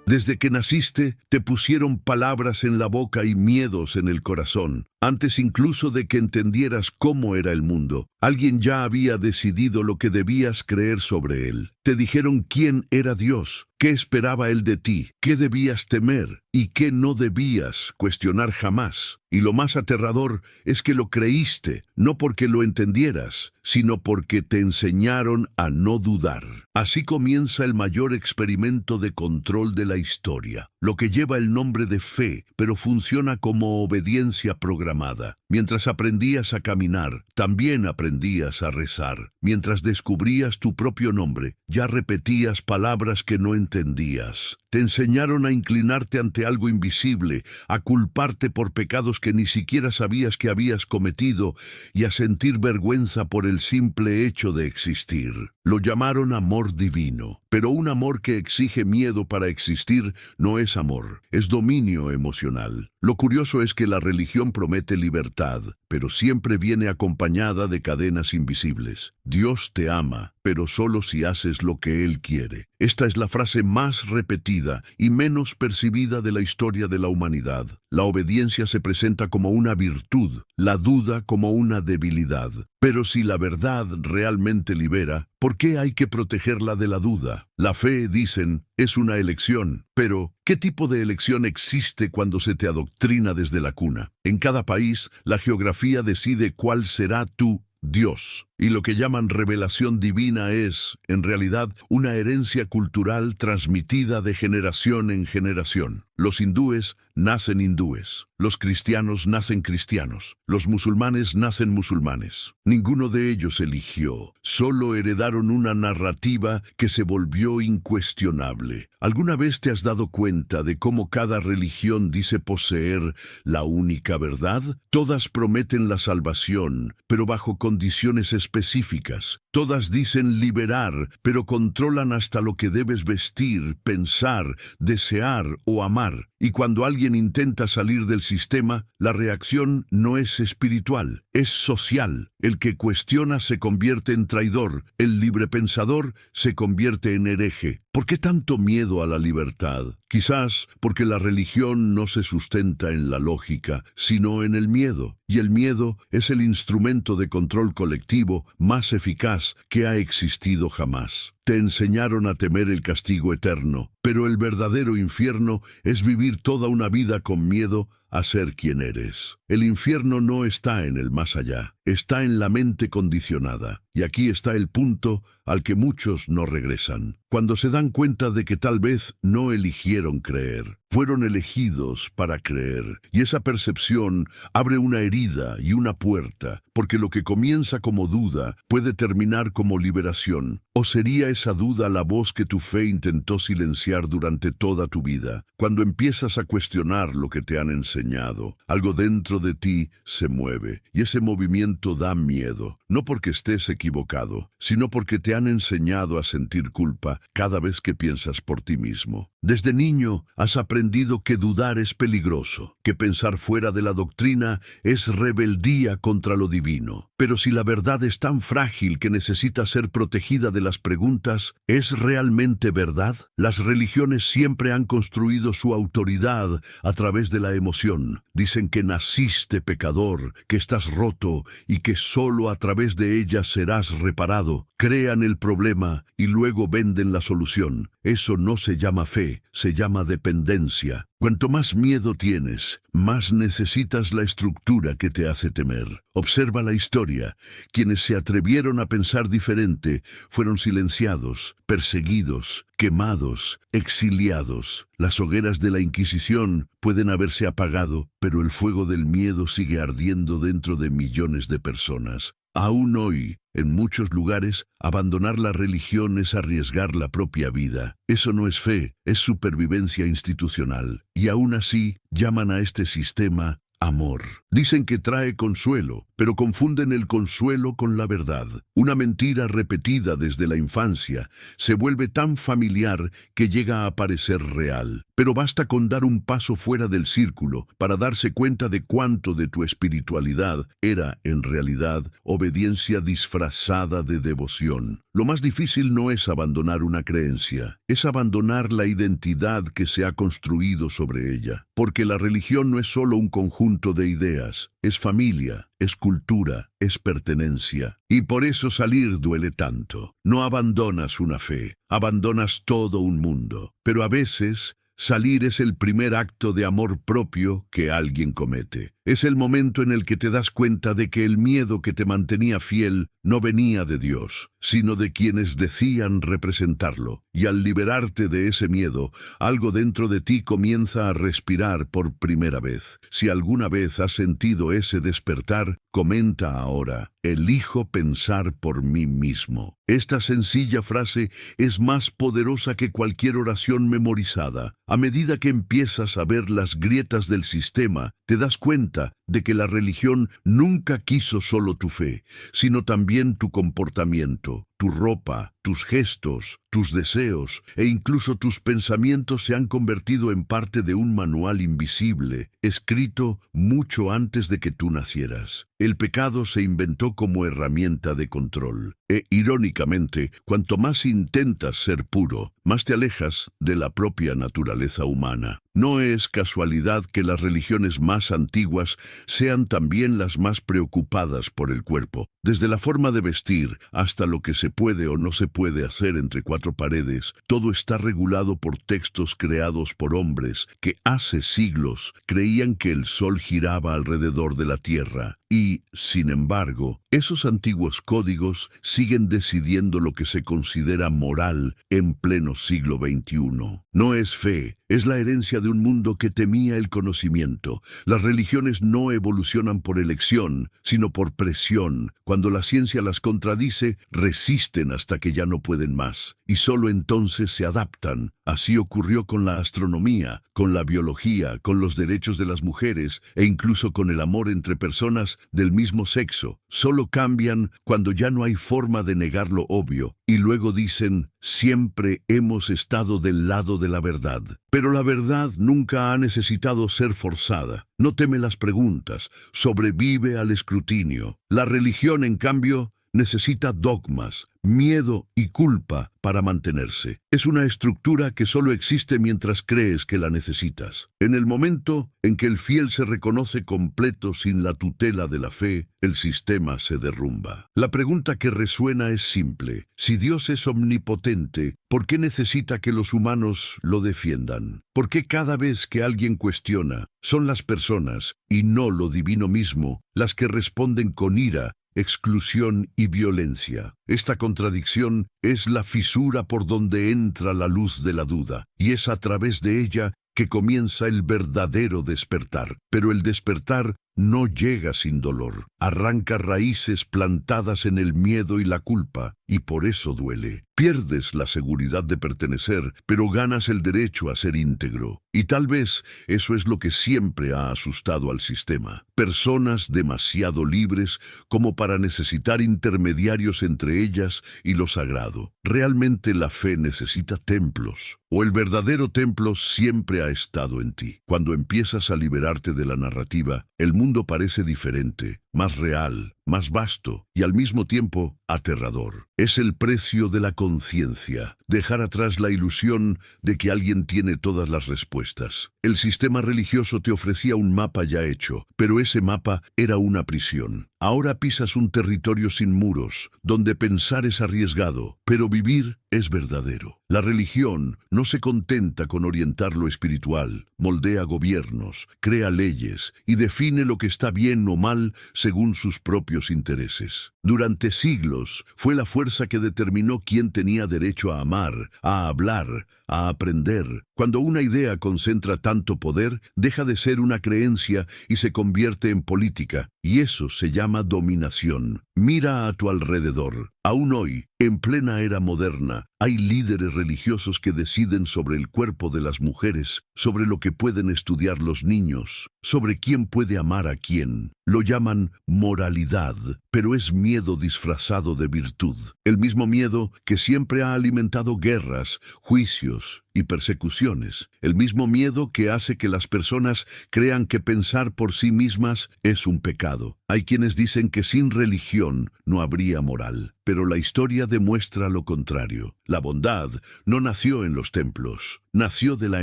Desde que naciste, te pusieron palabras en la boca y miedos en el corazón. Antes incluso de que entendieras cómo era el mundo, alguien ya había decidido lo que debías creer sobre él. Te dijeron quién era Dios, qué esperaba él de ti, qué debías temer y qué no debías cuestionar jamás. Y lo más aterrador es que lo creíste, no porque lo entendieras, sino porque te enseñaron a no dudar. Así comienza el mayor experimento de control de la historia, lo que lleva el nombre de fe, pero funciona como obediencia programada. Mientras aprendías a caminar, también aprendías a rezar. Mientras descubrías tu propio nombre, ya repetías palabras que no entendías. Te enseñaron a inclinarte ante algo invisible, a culparte por pecados que ni siquiera sabías que habías cometido y a sentir vergüenza por el simple hecho de existir. Lo llamaron amor divino, pero un amor que exige miedo para existir no es amor, es dominio emocional. Lo curioso es que la religión promete libertad, pero siempre viene acompañada de cadenas invisibles. Dios te ama, pero solo si haces lo que Él quiere. Esta es la frase más repetida y menos percibida de la historia de la humanidad. La obediencia se presenta como una virtud, la duda como una debilidad. Pero si la verdad realmente libera, ¿por qué hay que protegerla de la duda? La fe, dicen, es una elección. Pero, ¿qué tipo de elección existe cuando se te adoctrina desde la cuna? En cada país, la geografía decide cuál será tu Dios. Y lo que llaman revelación divina es, en realidad, una herencia cultural transmitida de generación en generación. Los hindúes nacen hindúes, los cristianos nacen cristianos, los musulmanes nacen musulmanes. Ninguno de ellos eligió, solo heredaron una narrativa que se volvió incuestionable. ¿Alguna vez te has dado cuenta de cómo cada religión dice poseer la única verdad? Todas prometen la salvación, pero bajo condiciones específicas. Todas dicen liberar, pero controlan hasta lo que debes vestir, pensar, desear o amar. Y cuando alguien intenta salir del sistema, la reacción no es espiritual, es social. El que cuestiona se convierte en traidor, el librepensador se convierte en hereje. ¿Por qué tanto miedo a la libertad? Quizás porque la religión no se sustenta en la lógica, sino en el miedo. Y el miedo es el instrumento de control colectivo más eficaz que ha existido jamás. Te enseñaron a temer el castigo eterno, pero el verdadero infierno es vivir toda una vida con miedo a ser quien eres. El infierno no está en el más allá, está en la mente condicionada. Y aquí está el punto al que muchos no regresan. Cuando se dan cuenta de que tal vez no eligieron creer, fueron elegidos para creer. Y esa percepción abre una herida y una puerta, porque lo que comienza como duda puede terminar como liberación. ¿O sería esa duda la voz que tu fe intentó silenciar durante toda tu vida? Cuando empiezas a cuestionar lo que te han enseñado, algo dentro de ti se mueve, y ese movimiento da miedo, no porque estés equivocado, sino porque te han enseñado a sentir culpa cada vez que piensas por ti mismo. Desde niño has aprendido que dudar es peligroso, que pensar fuera de la doctrina es rebeldía contra lo divino. Pero si la verdad es tan frágil que necesita ser protegida de las preguntas, ¿es realmente verdad? Las religiones siempre han construido su autoridad a través de la emoción. Dicen que naciste pecador, que estás roto y que solo a través de ella serás reparado. Crean el problema y luego venden la solución. Eso no se llama fe, se llama dependencia. Cuanto más miedo tienes, más necesitas la estructura que te hace temer. Observa la historia. Quienes se atrevieron a pensar diferente fueron silenciados, perseguidos, quemados, exiliados. Las hogueras de la Inquisición pueden haberse apagado, pero el fuego del miedo sigue ardiendo dentro de millones de personas. Aún hoy, en muchos lugares, abandonar la religión es arriesgar la propia vida. Eso no es fe, es supervivencia institucional. Y aún así, llaman a este sistema amor. Dicen que trae consuelo, pero confunden el consuelo con la verdad. Una mentira repetida desde la infancia se vuelve tan familiar que llega a parecer real. Pero basta con dar un paso fuera del círculo para darse cuenta de cuánto de tu espiritualidad era, en realidad, obediencia disfrazada de devoción. Lo más difícil no es abandonar una creencia, es abandonar la identidad que se ha construido sobre ella. Porque la religión no es solo un conjunto de ideas, es familia, es cultura, es pertenencia. Y por eso salir duele tanto. No abandonas una fe, abandonas todo un mundo. Pero a veces, salir es el primer acto de amor propio que alguien comete. Es el momento en el que te das cuenta de que el miedo que te mantenía fiel no venía de Dios, sino de quienes decían representarlo. Y al liberarte de ese miedo, algo dentro de ti comienza a respirar por primera vez. Si alguna vez has sentido ese despertar, comenta ahora: elijo pensar por mí mismo. Esta sencilla frase es más poderosa que cualquier oración memorizada. A medida que empiezas a ver las grietas del sistema, te das cuenta de que la religión nunca quiso solo tu fe, sino también tu comportamiento, tu ropa, tus gestos, tus deseos e incluso tus pensamientos se han convertido en parte de un manual invisible, escrito mucho antes de que tú nacieras. El pecado se inventó como herramienta de control. Irónicamente, cuanto más intentas ser puro, más te alejas de la propia naturaleza humana. No es casualidad que las religiones más antiguas sean también las más preocupadas por el cuerpo. Desde la forma de vestir hasta lo que se puede o no se puede hacer entre cuatro paredes, todo está regulado por textos creados por hombres que hace siglos creían que el sol giraba alrededor de la tierra. Y, sin embargo, esos antiguos códigos siguen decidiendo lo que se considera moral en pleno siglo XXI. No es fe, es la herencia de un mundo que temía el conocimiento. Las religiones no evolucionan por elección, sino por presión. Cuando la ciencia las contradice, resisten hasta que ya no pueden más. Y solo entonces se adaptan. Así ocurrió con la astronomía, con la biología, con los derechos de las mujeres e incluso con el amor entre personas del mismo sexo. Solo cambian cuando ya no hay forma de negar lo obvio. Y luego dicen: siempre hemos estado del lado de la verdad. Pero la verdad nunca ha necesitado ser forzada. No teme las preguntas, sobrevive al escrutinio. La religión, en cambio, necesita dogmas, miedo y culpa para mantenerse. Es una estructura que solo existe mientras crees que la necesitas. En el momento en que el fiel se reconoce completo sin la tutela de la fe, el sistema se derrumba. La pregunta que resuena es simple: si Dios es omnipotente, ¿por qué necesita que los humanos lo defiendan? ¿Por qué cada vez que alguien cuestiona, son las personas, y no lo divino mismo, las que responden con ira, exclusión y violencia? Esta contradicción es la fisura por donde entra la luz de la duda, y es a través de ella que comienza el verdadero despertar. Pero el despertar no llega sin dolor. Arranca raíces plantadas en el miedo y la culpa, y por eso duele. Pierdes la seguridad de pertenecer, pero ganas el derecho a ser íntegro. Y tal vez eso es lo que siempre ha asustado al sistema. Personas demasiado libres como para necesitar intermediarios entre ellas y lo sagrado. Realmente la fe necesita templos, o el verdadero templo siempre ha estado en ti. Cuando empiezas a liberarte de la narrativa, el mundo parece diferente, más real, más vasto y al mismo tiempo aterrador. Es el precio de la conciencia, dejar atrás la ilusión de que alguien tiene todas las respuestas. El sistema religioso te ofrecía un mapa ya hecho, pero ese mapa era una prisión. Ahora pisas un territorio sin muros, donde pensar es arriesgado, pero vivir es verdadero. La religión no se contenta con orientar lo espiritual, moldea gobiernos, crea leyes y define lo que está bien o mal según sus propios intereses. Durante siglos fue la fuerza que determinó quién tenía derecho a amar, a hablar, a aprender. Cuando una idea concentra tanto poder, deja de ser una creencia y se convierte en política, y eso se llama dominación. Mira a tu alrededor. Aún hoy, en plena era moderna, hay líderes religiosos que deciden sobre el cuerpo de las mujeres, sobre lo que pueden estudiar los niños, sobre quién puede amar a quién. Lo llaman moralidad, pero es miedo disfrazado de virtud. El mismo miedo que siempre ha alimentado guerras, juicios y persecuciones. El mismo miedo que hace que las personas crean que pensar por sí mismas es un pecado. Hay quienes dicen que sin religión no habría moral, pero la historia demuestra lo contrario. La bondad no nació en los templos, nació de la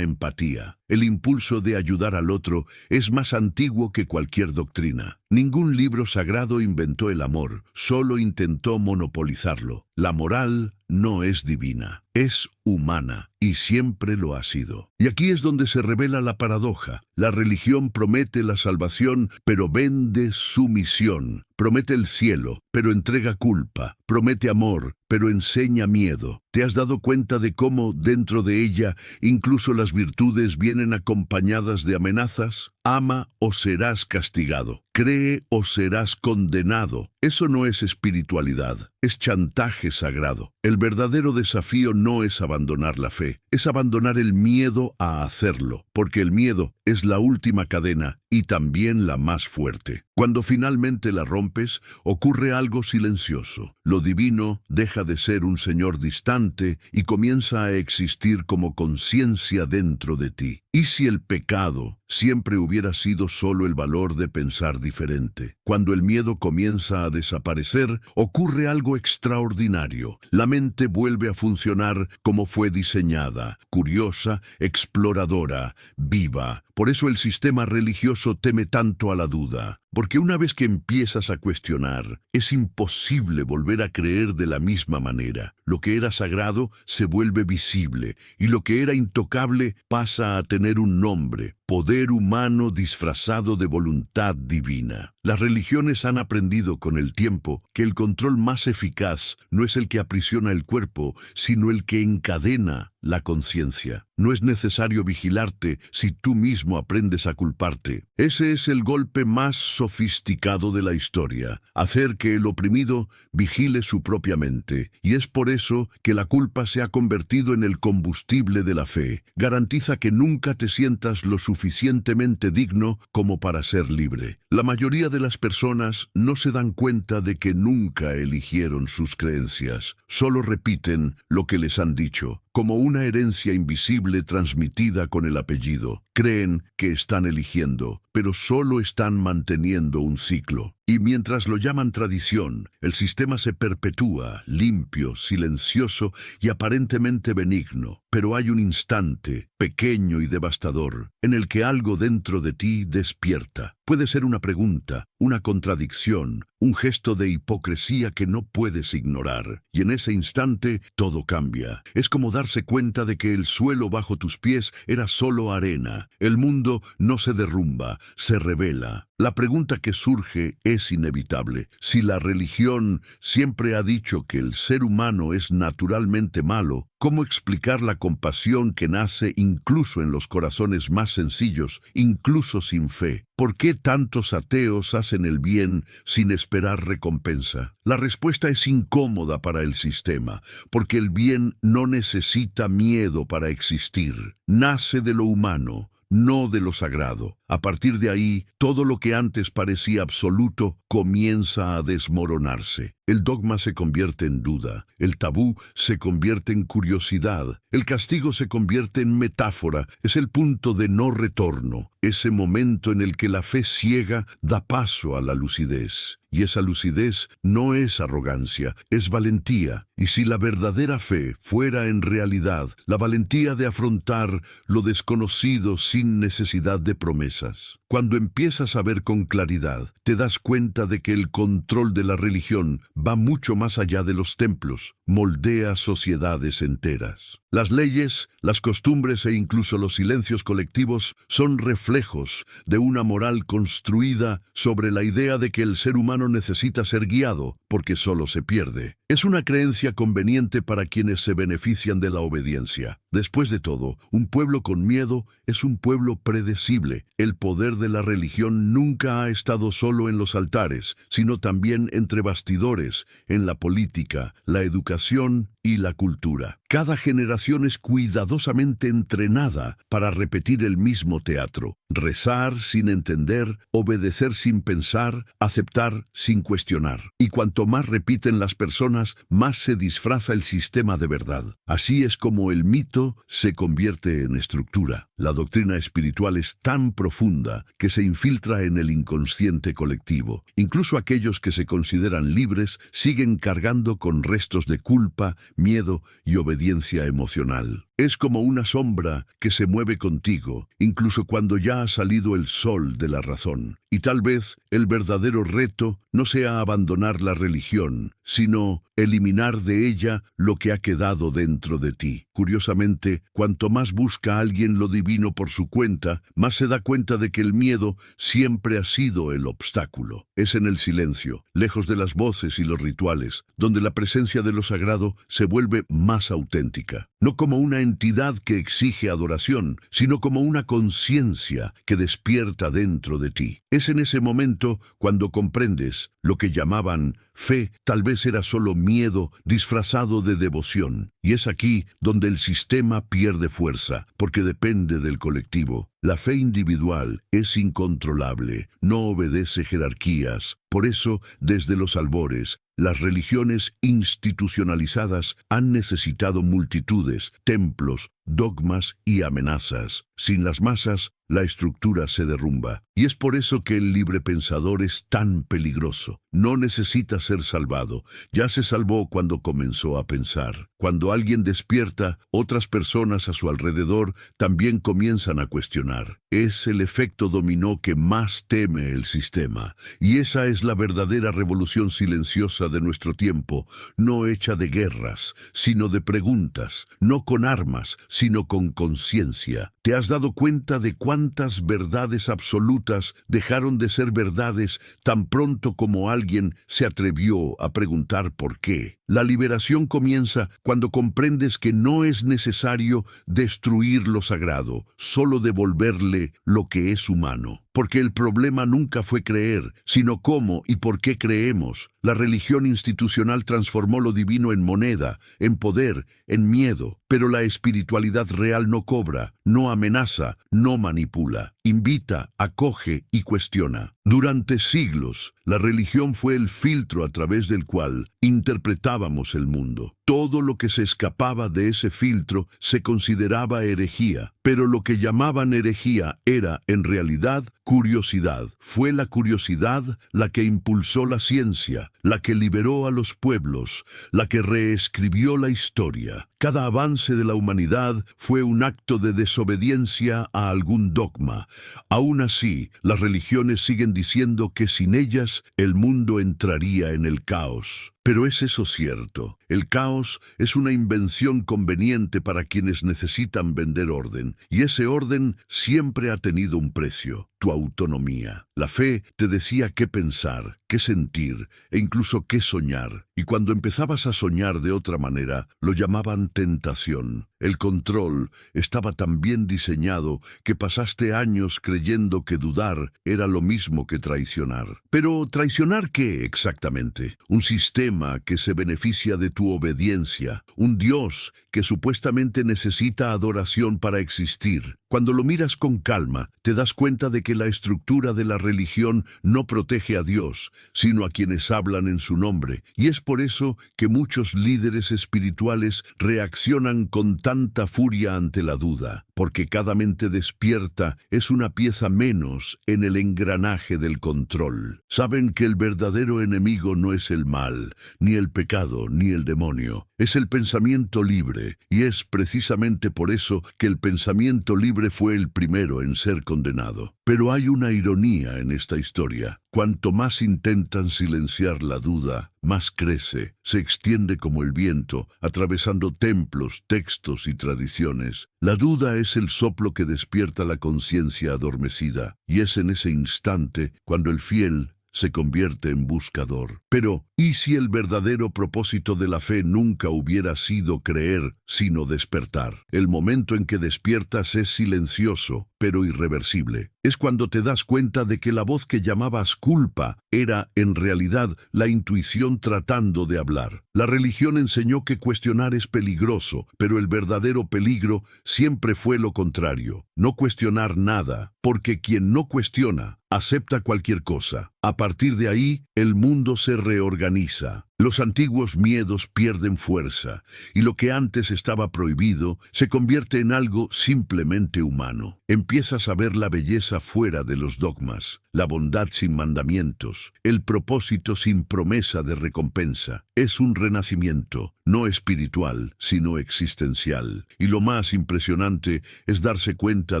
empatía. El impulso de ayudar al otro es más antiguo que cualquier doctrina. Ningún libro sagrado inventó el amor, solo intentó monopolizarlo. La moral no es divina, es humana, y siempre lo ha sido. Y aquí es donde se revela la paradoja. La religión promete la salvación, pero vende sumisión. Promete el cielo, pero entrega culpa. Promete amor, pero enseña miedo. ¿Te has dado cuenta de cómo, dentro de ella, incluso las virtudes vienen acompañadas de amenazas? Ama o serás castigado. Cree o serás condenado. Eso no es espiritualidad, es chantaje sagrado. El verdadero desafío no es abandonar la fe, es abandonar el miedo a hacerlo, porque el miedo es la última cadena y también la más fuerte. Cuando finalmente la rompes, ocurre algo silencioso. Lo divino deja de ser un señor distante y comienza a existir como conciencia dentro de ti. ¿Y si el pecado siempre hubiera sido solo el valor de pensar diferente? Cuando el miedo comienza a desaparecer, ocurre algo extraordinario. La mente vuelve a funcionar como fue diseñada, curiosa, exploradora, viva. Por eso el sistema religioso teme tanto a la duda, porque una vez que empiezas a cuestionar, es imposible volver a creer de la misma manera. Lo que era sagrado se vuelve visible, y lo que era intocable pasa a tener un nombre: poder humano disfrazado de voluntad divina. Las religiones han aprendido con el tiempo que el control más eficaz no es el que aprisiona el cuerpo, sino el que encadena la conciencia. No es necesario vigilarte si tú mismo aprendes a culparte. Ese es el golpe más sofisticado de la historia: hacer que el oprimido vigile su propia mente. Y es por eso que la culpa se ha convertido en el combustible de la fe. Garantiza que nunca te sientas lo suficientemente digno como para ser libre. La mayoría de las personas no se dan cuenta de que nunca eligieron sus creencias. Solo repiten lo que les han dicho, como una herencia invisible transmitida con el apellido. Creen que están eligiendo, pero solo están manteniendo un ciclo. Y mientras lo llaman tradición, el sistema se perpetúa, limpio, silencioso y aparentemente benigno. Pero hay un instante, pequeño y devastador, en el que algo dentro de ti despierta. Puede ser una pregunta, una contradicción, un gesto de hipocresía que no puedes ignorar. Y en ese instante, todo cambia. Es como darse cuenta de que el suelo bajo tus pies era solo arena. El mundo no se derrumba, se revela. La pregunta que surge es inevitable. Si la religión siempre ha dicho que el ser humano es naturalmente malo, ¿cómo explicar la compasión que nace incluso en los corazones más sencillos, incluso sin fe? ¿Por qué tantos ateos hacen el bien sin esperar recompensa? La respuesta es incómoda para el sistema, porque el bien no necesita miedo para existir. Nace de lo humano, no de lo sagrado. A partir de ahí, todo lo que antes parecía absoluto comienza a desmoronarse. El dogma se convierte en duda, el tabú se convierte en curiosidad, el castigo se convierte en metáfora. Es el punto de no retorno, ese momento en el que la fe ciega da paso a la lucidez. Y esa lucidez no es arrogancia, es valentía. Y si la verdadera fe fuera en realidad la valentía de afrontar lo desconocido sin necesidad de promesas. Cuando empiezas a ver con claridad, te das cuenta de que el control de la religión va mucho más allá de los templos, moldea sociedades enteras. Las leyes, las costumbres e incluso los silencios colectivos son reflejos de una moral construida sobre la idea de que el ser humano necesita ser guiado porque solo se pierde. Es una creencia conveniente para quienes se benefician de la obediencia. Después de todo, un pueblo con miedo es un pueblo predecible. El poder poder de la religión nunca ha estado solo en los altares, sino también entre bastidores, en la política, la educación y la cultura. Cada generación es cuidadosamente entrenada para repetir el mismo teatro: rezar sin entender, obedecer sin pensar, aceptar sin cuestionar. Y cuanto más repiten las personas, más se disfraza el sistema de verdad. Así es como el mito se convierte en estructura. La doctrina espiritual es tan profunda que se infiltra en el inconsciente colectivo. Incluso aquellos que se consideran libres siguen cargando con restos de culpa, miedo y obediencia emocional. Es como una sombra que se mueve contigo, incluso cuando ya ha salido el sol de la razón. Y tal vez el verdadero reto no sea abandonar la religión, sino eliminar de ella lo que ha quedado dentro de ti. Curiosamente, cuanto más busca alguien lo divino por su cuenta, más se da cuenta de que el miedo siempre ha sido el obstáculo. Es en el silencio, lejos de las voces y los rituales, donde la presencia de lo sagrado se vuelve más auténtica. No como una entidad que exige adoración, sino como una conciencia que despierta dentro de ti. Es en ese momento cuando comprendes lo que llamaban fe, tal vez era solo miedo disfrazado de devoción. Y es aquí donde el sistema pierde fuerza, porque depende del colectivo. La fe individual es incontrolable, no obedece jerarquías. Por eso, desde los albores, las religiones institucionalizadas han necesitado multitudes, templos, dogmas y amenazas. Sin las masas, la estructura se derrumba. Y es por eso que el libre pensador es tan peligroso. No necesita ser salvado. Ya se salvó cuando comenzó a pensar. Cuando alguien despierta, otras personas a su alrededor también comienzan a cuestionar. Es el efecto dominó que más teme el sistema. Y esa es la verdadera revolución silenciosa de nuestro tiempo, no hecha de guerras, sino de preguntas, no con armas, sino con conciencia. ¿Te has dado cuenta de cuántas verdades absolutas dejaron de ser verdades tan pronto como alguien se atrevió a preguntar por qué? La liberación comienza cuando comprendes que no es necesario destruir lo sagrado, solo devolverle lo que es humano. Porque el problema nunca fue creer, sino cómo y por qué creemos. La religión institucional transformó lo divino en moneda, en poder, en miedo. Pero la espiritualidad real no cobra, no amenaza, no manipula. Invita, acoge y cuestiona. Durante siglos, la religión fue el filtro a través del cual interpretábamos el mundo. Todo lo que se escapaba de ese filtro se consideraba herejía, pero lo que llamaban herejía era, en realidad, curiosidad. Fue la curiosidad la que impulsó la ciencia, la que liberó a los pueblos, la que reescribió la historia. Cada avance de la humanidad fue un acto de desobediencia a algún dogma. Aún así, las religiones siguen diciendo que sin ellas el mundo entraría en el caos. Pero ¿es eso cierto? El caos es una invención conveniente para quienes necesitan vender orden, y ese orden siempre ha tenido un precio: tu autonomía. La fe te decía qué pensar, qué sentir e incluso qué soñar. Y cuando empezabas a soñar de otra manera, lo llamaban tentación. El control estaba tan bien diseñado que pasaste años creyendo que dudar era lo mismo que traicionar. Pero ¿traicionar qué exactamente? Un sistema que se beneficia de tu obediencia, un Dios que supuestamente necesita adoración para existir. Cuando lo miras con calma, te das cuenta de que la estructura de la religión no protege a Dios, sino a quienes hablan en su nombre. Y es por eso que muchos líderes espirituales reaccionan con tanta furia ante la duda, porque cada mente despierta es una pieza menos en el engranaje del control. Saben que el verdadero enemigo no es el mal, ni el pecado, ni el demonio. Es el pensamiento libre, y es precisamente por eso que el pensamiento libre fue el primero en ser condenado. Pero hay una ironía en esta historia. Cuanto más intentan silenciar la duda, más crece, se extiende como el viento, atravesando templos, textos y tradiciones. La duda es el soplo que despierta la conciencia adormecida, y es en ese instante cuando el fiel se convierte en buscador. Pero, ¿y si el verdadero propósito de la fe nunca hubiera sido creer, sino despertar? El momento en que despiertas es silencioso, pero irreversible. Es cuando te das cuenta de que la voz que llamabas culpa era, en realidad, la intuición tratando de hablar. La religión enseñó que cuestionar es peligroso, pero el verdadero peligro siempre fue lo contrario: no cuestionar nada, porque quien no cuestiona acepta cualquier cosa. A partir de ahí, el mundo se reorganiza. Los antiguos miedos pierden fuerza, y lo que antes estaba prohibido se convierte en algo simplemente humano. Empiezas a ver la belleza fuera de los dogmas, la bondad sin mandamientos, el propósito sin promesa de recompensa. Es un renacimiento, no espiritual, sino existencial. Y lo más impresionante es darse cuenta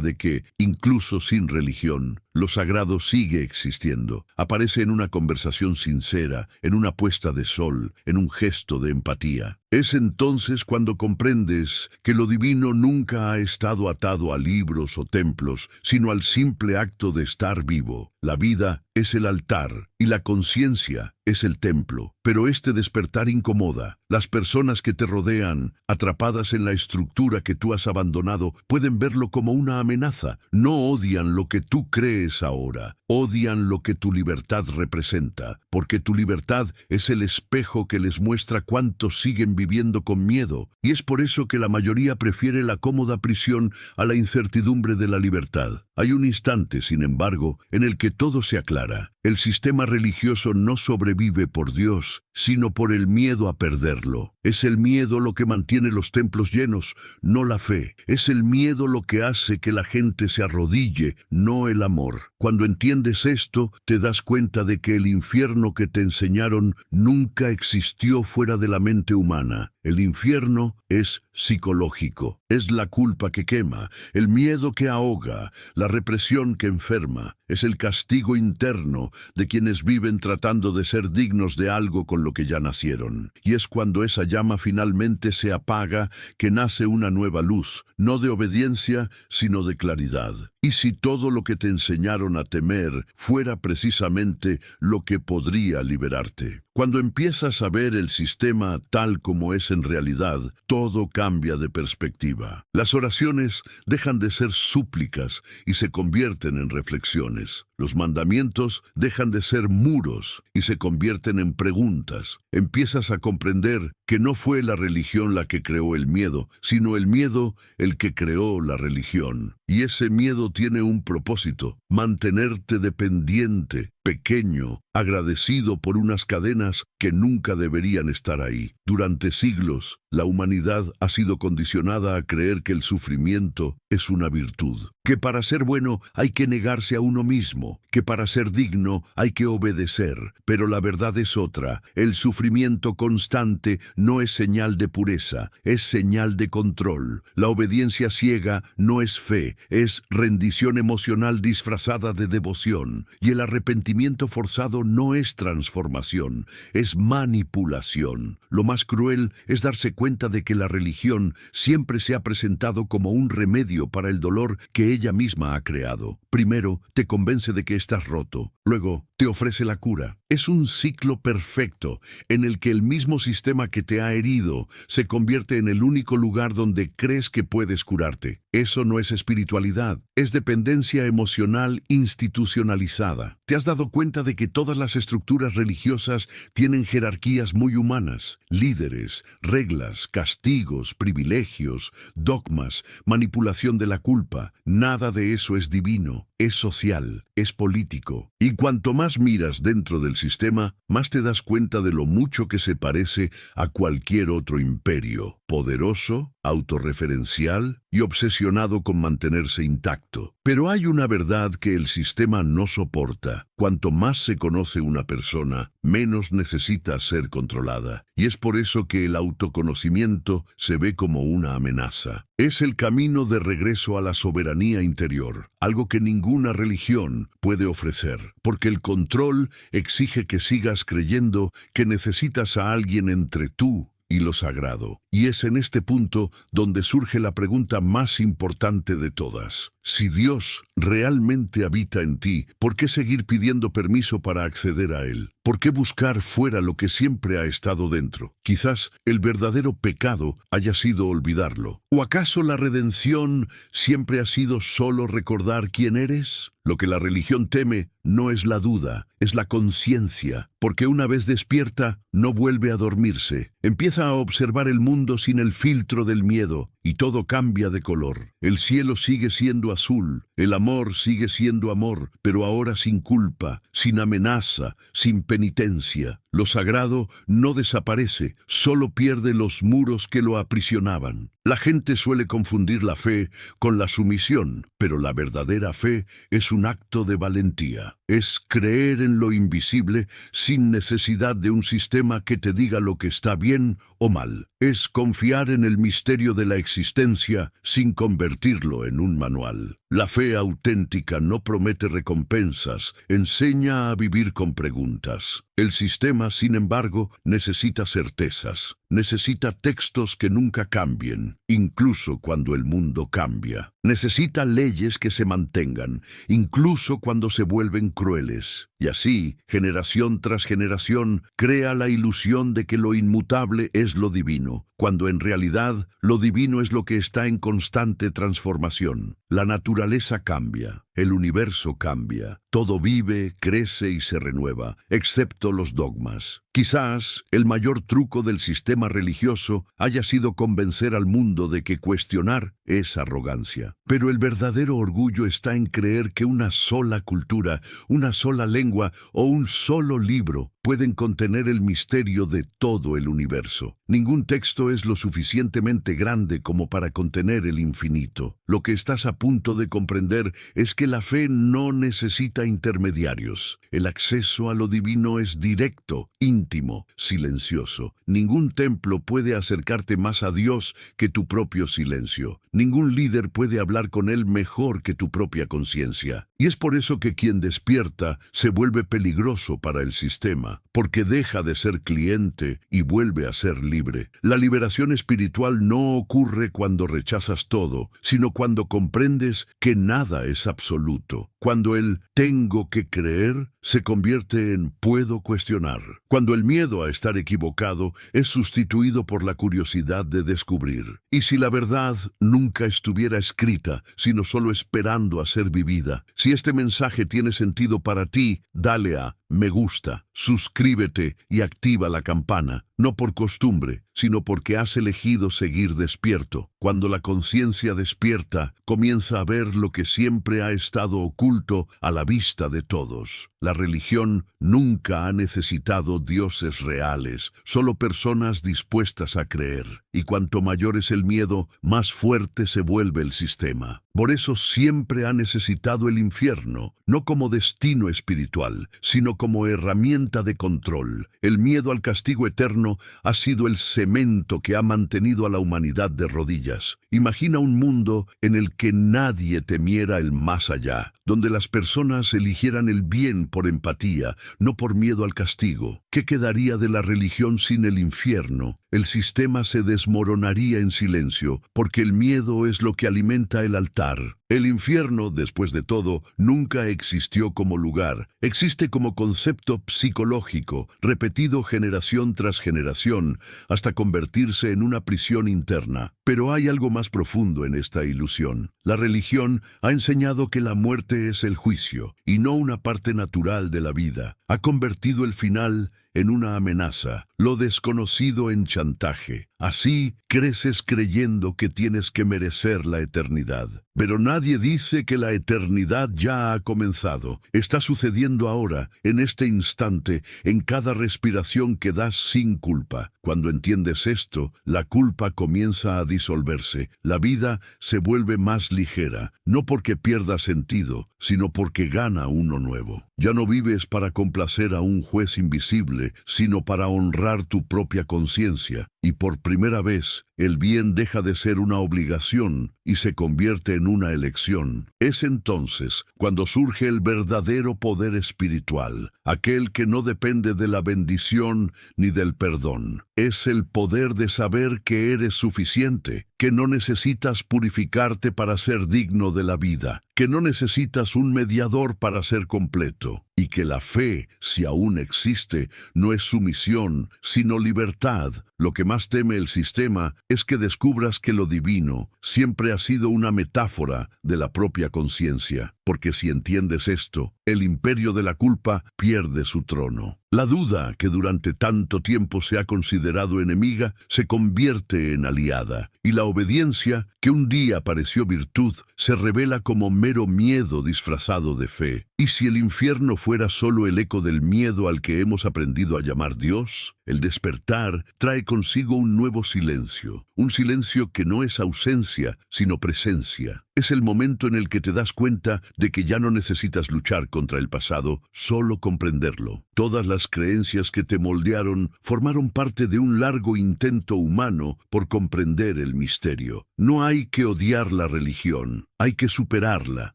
de que, incluso sin religión, lo sagrado sigue existiendo. Aparece en una conversación sincera, en una puesta de sol, en un gesto de empatía. Es entonces cuando comprendes que lo divino nunca ha estado atado a libros o templos, sino al simple acto de estar vivo. La vida es el altar y la conciencia es el templo. Pero este despertar incomoda. Las personas que te rodean, atrapadas en la estructura que tú has abandonado, pueden verlo como una amenaza. No odian lo que tú crees ahora, odian lo que tu libertad representa, porque tu libertad es el espejo que les muestra cuántos siguen viviendo con miedo, y es por eso que la mayoría prefiere la cómoda prisión a la incertidumbre de la libertad. Hay un instante, sin embargo, en el que todo se aclara. El sistema religioso no sobrevive por Dios, sino por el miedo a perderlo. Es el miedo lo que mantiene los templos llenos, no la fe. Es el miedo lo que hace que la gente se arrodille, no el amor. Cuando entiendes esto, te das cuenta de que el infierno que te enseñaron nunca existió fuera de la mente humana. El infierno es psicológico. Es la culpa que quema, el miedo que ahoga, la represión que enferma. Es el castigo interno de quienes viven tratando de ser dignos de algo con lo que ya nacieron. Y es cuando esa llama finalmente se apaga que nace una nueva luz, no de obediencia, sino de claridad. ¿Y si todo lo que te enseñaron a temer fuera precisamente lo que podría liberarte? Cuando empiezas a ver el sistema tal como es en realidad, todo cambia de perspectiva. Las oraciones dejan de ser súplicas y se convierten en reflexiones. Los mandamientos dejan de ser muros y se convierten en preguntas. Empiezas a comprender que no fue la religión la que creó el miedo, sino el miedo el que creó la religión. Y ese miedo tiene un propósito: mantenerte dependiente, pequeño, agradecido por unas cadenas que nunca deberían estar ahí. Durante siglos, la humanidad ha sido condicionada a creer que el sufrimiento es una virtud, que para ser bueno hay que negarse a uno mismo, que para ser digno hay que obedecer. Pero la verdad es otra. El sufrimiento constante no es señal de pureza, es señal de control. La obediencia ciega no es fe, es rendición emocional disfrazada de devoción. Y el arrepentimiento forzado no es transformación, es manipulación. Lo más cruel es darse cuenta de que la religión siempre se ha presentado como un remedio para el dolor que ella misma ha creado. Primero, te convence de que estás roto. Luego, te ofrece la cura. Es un ciclo perfecto en el que el mismo sistema que te ha herido se convierte en el único lugar donde crees que puedes curarte. Eso no es espiritualidad, es dependencia emocional institucionalizada. ¿Te has dado cuenta de que todas las estructuras religiosas tienen jerarquías muy humanas? Líderes, reglas, castigos, privilegios, dogmas, manipulación de la culpa. Nada de eso es divino, es social, es político. Y cuanto más miras dentro del sistema, más te das cuenta de lo mucho que se parece a cualquier otro imperio, poderoso, autorreferencial y obsesionado con mantenerse intacto. Pero hay una verdad que el sistema no soporta. Cuanto más se conoce una persona, menos necesita ser controlada. Y es por eso que el autoconocimiento se ve como una amenaza. Es el camino de regreso a la soberanía interior, algo que ninguna religión puede ofrecer, porque el control exige que sigas creyendo que necesitas a alguien entre tú y lo sagrado. Y es en este punto donde surge la pregunta más importante de todas. Si Dios realmente habita en ti, ¿por qué seguir pidiendo permiso para acceder a Él? ¿Por qué buscar fuera lo que siempre ha estado dentro? Quizás el verdadero pecado haya sido olvidarlo. ¿O acaso la redención siempre ha sido solo recordar quién eres? Lo que la religión teme no es la duda, es la conciencia, porque una vez despierta, no vuelve a dormirse. Empieza a observar el mundo sin el filtro del miedo, y todo cambia de color. El cielo sigue siendo azul, el amor sigue siendo amor, pero ahora sin culpa, sin amenaza, sin penitencia. Lo sagrado no desaparece, solo pierde los muros que lo aprisionaban. La gente suele confundir la fe con la sumisión, pero la verdadera fe es un acto de valentía. Es creer en lo invisible sin necesidad de un sistema que te diga lo que está bien o mal. Es confiar en el misterio de la existencia sin convertirlo en un manual. La fe auténtica no promete recompensas, enseña a vivir con preguntas. El sistema, sin embargo, necesita certezas. Necesita textos que nunca cambien, incluso cuando el mundo cambia. Necesita leyes que se mantengan, incluso cuando se vuelven crueles. Y así, generación tras generación, crea la ilusión de que lo inmutable es lo divino, cuando en realidad lo divino es lo que está en constante transformación. La naturaleza cambia, el universo cambia, todo vive, crece y se renueva, excepto los dogmas. Quizás el mayor truco del sistema religioso haya sido convencer al mundo de que cuestionar es arrogancia. Pero el verdadero orgullo está en creer que una sola cultura, una sola lengua o un solo libro pueden contener el misterio de todo el universo. Ningún texto es lo suficientemente grande como para contener el infinito. Lo que estás a punto de comprender es que la fe no necesita intermediarios. El acceso a lo divino es directo, íntimo, silencioso. Ningún templo puede acercarte más a Dios que tu propio silencio. Ningún líder puede hablar con Él mejor que tu propia conciencia. Y es por eso que quien despierta se vuelve peligroso para el sistema, porque deja de ser cliente y vuelve a ser libre. La liberación espiritual no ocurre cuando rechazas todo, sino cuando comprendes que nada es absoluto. Cuando el tengo que creer se convierte en puedo cuestionar. Cuando el miedo a estar equivocado es sustituido por la curiosidad de descubrir. Y si la verdad nunca estuviera escrita, sino solo esperando a ser vivida, si este mensaje tiene sentido para ti, dale a me gusta, suscríbete y activa la campana, no por costumbre, sino porque has elegido seguir despierto. Cuando la conciencia despierta, comienza a ver lo que siempre ha estado oculto a la vista de todos. La religión nunca ha necesitado dioses reales, solo personas dispuestas a creer. Y cuanto mayor es el miedo, más fuerte se vuelve el sistema. Por eso siempre ha necesitado el infierno, no como destino espiritual, sino como herramienta de control. El miedo al castigo eterno ha sido el cemento que ha mantenido a la humanidad de rodillas. Imagina un mundo en el que nadie temiera el más allá, donde las personas eligieran el bien por empatía, no por miedo al castigo. ¿Qué quedaría de la religión sin el infierno? El sistema se desmoronaría en silencio, porque el miedo es lo que alimenta el altar. El infierno, después de todo, nunca existió como lugar. Existe como concepto psicológico, repetido generación tras generación, hasta convertirse en una prisión interna. Pero hay algo más profundo en esta ilusión. La religión ha enseñado que la muerte es el juicio, y no una parte natural de la vida. Ha convertido el final en una amenaza, lo desconocido en chantaje. Así creces creyendo que tienes que merecer la eternidad. Pero nadie dice que la eternidad ya ha comenzado. Está sucediendo ahora, en este instante, en cada respiración que das sin culpa. Cuando entiendes esto, la culpa comienza a disolverse. La vida se vuelve más ligera, no porque pierda sentido, sino porque gana uno nuevo. Ya no vives para complacer a un juez invisible, sino para honrar tu propia conciencia. Y por primera vez, el bien deja de ser una obligación y se convierte en una elección. Es entonces cuando surge el verdadero poder espiritual, aquel que no depende de la bendición ni del perdón. Es el poder de saber que eres suficiente, que no necesitas purificarte para ser digno de la vida, que no necesitas un mediador para ser completo. y que la fe, si aún existe, no es sumisión, sino libertad. Lo que más teme el sistema es que descubras que lo divino siempre ha sido una metáfora de la propia conciencia, porque si entiendes esto, el imperio de la culpa pierde su trono. La duda, que durante tanto tiempo se ha considerado enemiga, se convierte en aliada, y la obediencia, que un día pareció virtud, se revela como mero miedo disfrazado de fe. ¿Y si el infierno fuera solo el eco del miedo al que hemos aprendido a llamar Dios? El despertar trae consigo un nuevo silencio, un silencio que no es ausencia, sino presencia. Es el momento en el que te das cuenta de que ya no necesitas luchar contra el pasado, solo comprenderlo. Todas las creencias que te moldearon formaron parte de un largo intento humano por comprender el misterio. No hay que odiar la religión, hay que superarla.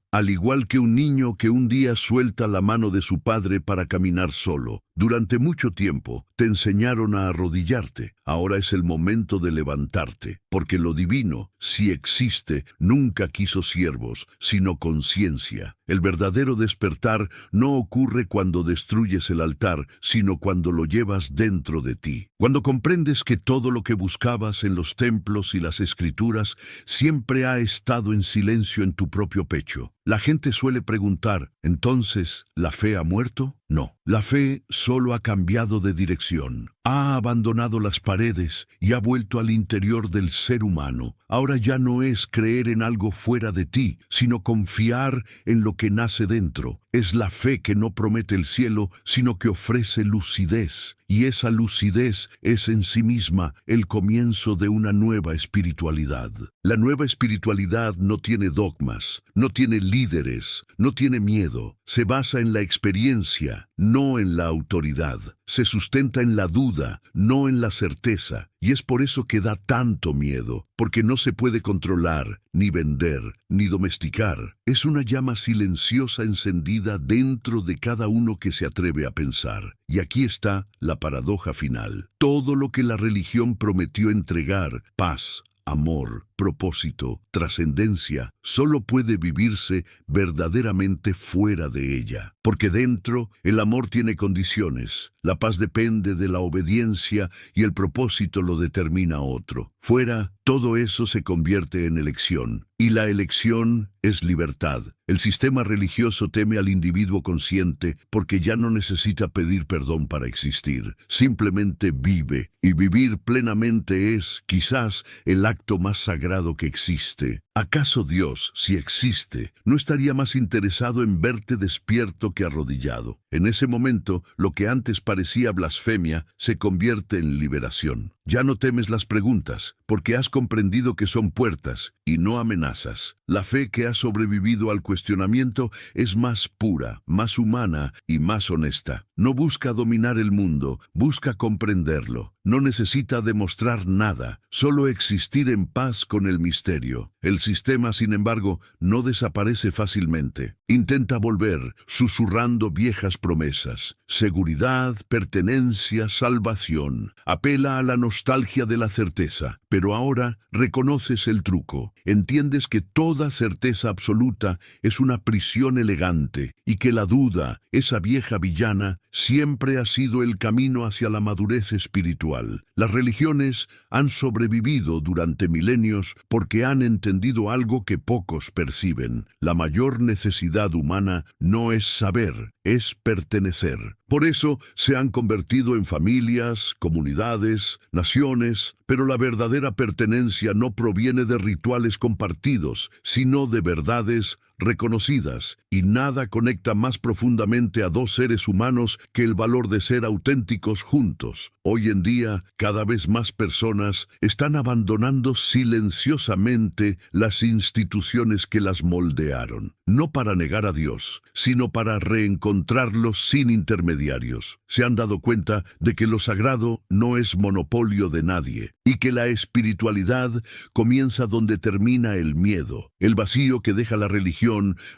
Al igual que un niño que un día suelta la mano de su padre para caminar solo. Durante mucho tiempo te enseñaron a arrodillarte. Ahora es el momento de levantarte, porque lo divino, si existe, nunca quiso siervos, sino conciencia. El verdadero despertar no ocurre cuando destruyes el altar, sino cuando lo llevas dentro de ti. Cuando comprendes que todo lo que buscabas en los templos y las escrituras siempre ha estado en silencio en tu propio pecho. La gente suele preguntar, ¿entonces la fe ha muerto? No, la fe solo ha cambiado de dirección. Ha abandonado las paredes y ha vuelto al interior del ser humano. Ahora ya no es creer en algo fuera de ti, sino confiar en lo que nace dentro. Es la fe que no promete el cielo, sino que ofrece lucidez. Y esa lucidez es en sí misma el comienzo de una nueva espiritualidad. La nueva espiritualidad no tiene dogmas, no tiene líderes, no tiene miedo. Se basa en la experiencia, no en la autoridad. Se sustenta en la duda, no en la certeza. Y es por eso que da tanto miedo, porque no se puede controlar, ni vender, ni domesticar. Es una llama silenciosa encendida dentro de cada uno que se atreve a pensar. Y aquí está la paradoja final. Todo lo que la religión prometió entregar, paz, amor, propósito, trascendencia, solo puede vivirse verdaderamente fuera de ella. Porque dentro, el amor tiene condiciones, la paz depende de la obediencia y el propósito lo determina otro. Fuera, todo eso se convierte en elección. Y la elección es libertad. El sistema religioso teme al individuo consciente porque ya no necesita pedir perdón para existir. Simplemente vive. Y vivir plenamente es, quizás, el acto más sagrado que existe. ¿Acaso Dios, si existe, no estaría más interesado en verte despierto que arrodillado? En ese momento, lo que antes parecía blasfemia se convierte en liberación. Ya no temes las preguntas, porque has comprendido que son puertas y no amenazas. La fe que ha sobrevivido al cuestionamiento es más pura, más humana y más honesta. No busca dominar el mundo, busca comprenderlo. No necesita demostrar nada, solo existir en paz con el misterio. El sistema, sin embargo, no desaparece fácilmente. Intenta volver, susurrando viejas promesas. Seguridad, pertenencia, salvación. Apela a la nostalgia de la certeza. Pero ahora reconoces el truco. Entiendes que toda certeza absoluta es una prisión elegante y que la duda, esa vieja villana, siempre ha sido el camino hacia la madurez espiritual. Las religiones han sobrevivido durante milenios porque han entendido algo que pocos perciben. La mayor necesidad humana no es saber, es pertenecer. Por eso se han convertido en familias, comunidades, naciones, pero la verdadera pertenencia no proviene de rituales compartidos, sino de verdades reconocidas, y nada conecta más profundamente a dos seres humanos que el valor de ser auténticos juntos. Hoy en día, cada vez más personas están abandonando silenciosamente las instituciones que las moldearon, no para negar a Dios, sino para reencontrarlo sin intermediarios. Se han dado cuenta de que lo sagrado no es monopolio de nadie, y que la espiritualidad comienza donde termina el miedo. El vacío que deja la religión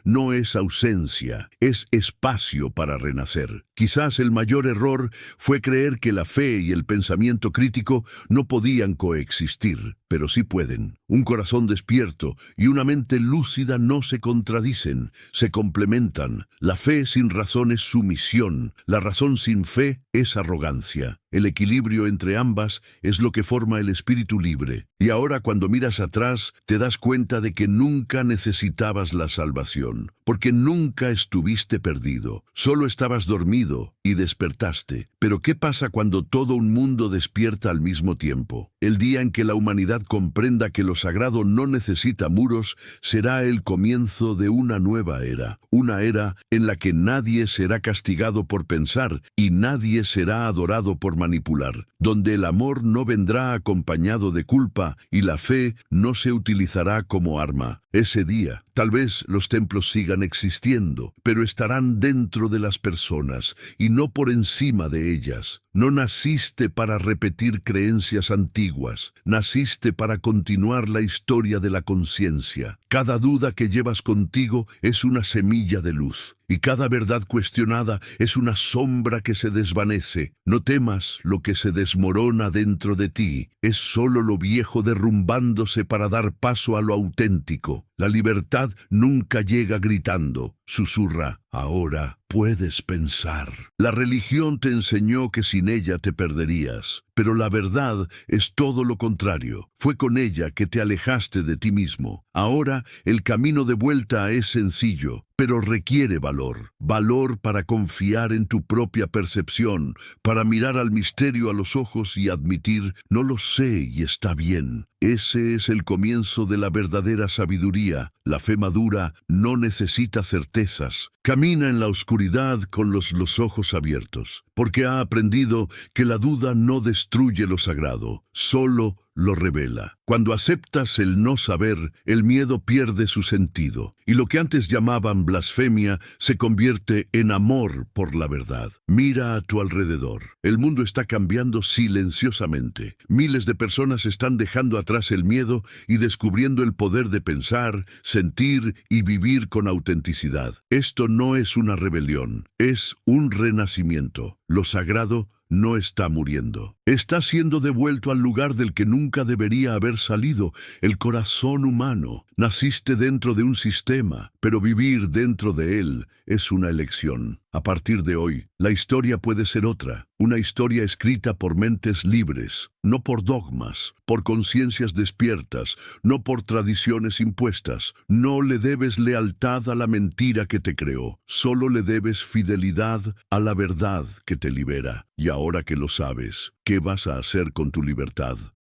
no es ausencia, es espacio para renacer. Quizás el mayor error fue creer que la fe y el pensamiento crítico no podían coexistir. pero sí pueden. Un corazón despierto y una mente lúcida no se contradicen, se complementan. La fe sin razón es sumisión, la razón sin fe es arrogancia. El equilibrio entre ambas es lo que forma el espíritu libre. Y ahora cuando miras atrás, te das cuenta de que nunca necesitabas la salvación, porque nunca estuviste perdido, solo estabas dormido y despertaste. Pero ¿qué pasa cuando todo un mundo despierta al mismo tiempo? El día en que la humanidad comprenda que lo sagrado no necesita muros, será el comienzo de una nueva era. Una era en la que nadie será castigado por pensar y nadie será adorado por manipular, donde el amor no vendrá acompañado de culpa y la fe no se utilizará como arma. Ese día, tal vez los templos sigan existiendo, pero estarán dentro de las personas y no por encima de ellas. No naciste para repetir creencias antiguas, naciste para continuar la historia de la conciencia. Cada duda que llevas contigo es una semilla de luz, y cada verdad cuestionada es una sombra que se desvanece. No temas lo que se desmorona dentro de ti, es solo lo viejo derrumbándose para dar paso a lo auténtico. La libertad nunca llega gritando, susurra, ahora puedes pensar. La religión te enseñó que sin ella te perderías, pero la verdad es todo lo contrario. Fue con ella que te alejaste de ti mismo. Ahora el camino de vuelta es sencillo, pero requiere valor. Valor para confiar en tu propia percepción, para mirar al misterio a los ojos y admitir, no lo sé y está bien. Ese es el comienzo de la verdadera sabiduría. La fe madura no necesita certezas. Camina en la oscuridad con los ojos abiertos, porque ha aprendido que la duda no destruye lo sagrado, solo lo revela. Cuando aceptas el no saber, el miedo pierde su sentido, y lo que antes llamaban blasfemia se convierte en amor por la verdad. Mira a tu alrededor. El mundo está cambiando silenciosamente. Miles de personas están dejando atrás el miedo y descubriendo el poder de pensar, sentir y vivir con autenticidad. Esto no es una rebelión, es un renacimiento. Lo sagrado no está muriendo. Está siendo devuelto al lugar del que nunca debería haber salido, el corazón humano. Naciste dentro de un sistema, pero vivir dentro de él es una elección. A partir de hoy, la historia puede ser otra, una historia escrita por mentes libres, no por dogmas, por conciencias despiertas, no por tradiciones impuestas. No le debes lealtad a la mentira que te creó, solo le debes fidelidad a la verdad que te libera. Y ahora que lo sabes, ¿qué vas a hacer con tu libertad?